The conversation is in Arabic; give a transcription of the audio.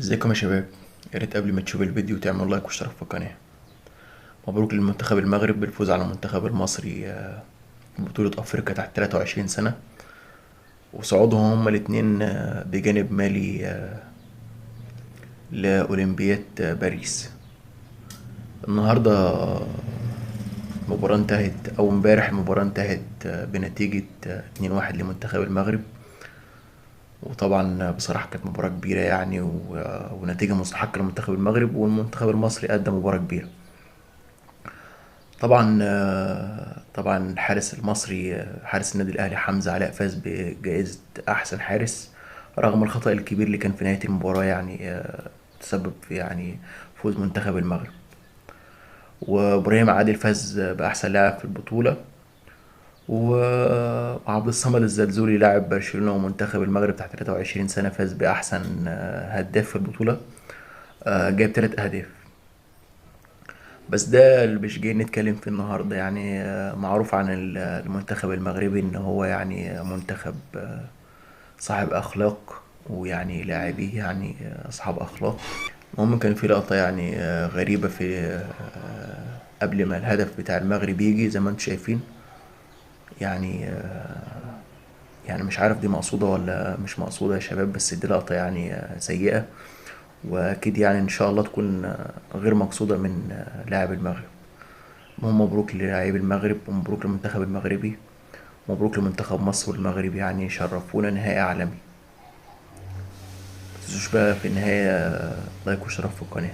ازيكم يا شباب؟ يا ريت قبل ما تشوف الفيديو تعملوا لايك واشتراك في القناة. مبروك للمنتخب المغرب بالفوز على المنتخب المصري في بطولة أفريقيا تحت 23 سنة، وصعودهم هما الاتنين بجانب مالي لأولمبياد باريس. النهاردة المباراة انتهت، أو امبارح المباراة انتهت بنتيجة 2-1 لمنتخب المغرب. وطبعا بصراحة كانت مباراة كبيرة يعني ونتيجة مستحقة لمنتخب المغرب، والمنتخب المصري قدم مباراة كبيرة. طبعا الحارس المصري حارس النادي الاهلي حمزة علاء فاز بجائزة احسن حارس رغم الخطأ الكبير اللي كان في نهاية المباراة، يعني تسبب في يعني فوز منتخب المغرب. وابراهيم عادل فاز باحسن لاعب في البطولة. وعبد الصمد الزلزولي لاعب برشلونة ومنتخب المغرب تحت 23 سنة فاز باحسن هداف في البطولة، جايب 3 اهداف. بس ده اللي مش جاي نتكلم فيه النهاردة، يعني معروف عن المنتخب المغربي ان هو يعني منتخب صاحب اخلاق، ويعني لاعبيه يعني اصحاب اخلاق. المهم كان في لقطة يعني غريبة في قبل ما الهدف بتاع المغرب يجي زي ما انتم شايفين. يعني يعني مش عارف دي مقصودة ولا مش مقصودة يا شباب، بس دي لقطة يعني سيئة، واكيد يعني ان شاء الله تكون غير مقصودة من لاعب المغرب. المهم مبروك للاعيب المغرب، ومبروك للمنتخب المغربي، ومبروك لمنتخب مصر والمغرب، يعني شرفونا نهائي عالمي. متنسوش بقى في النهاية لايك واشتراك في القناة.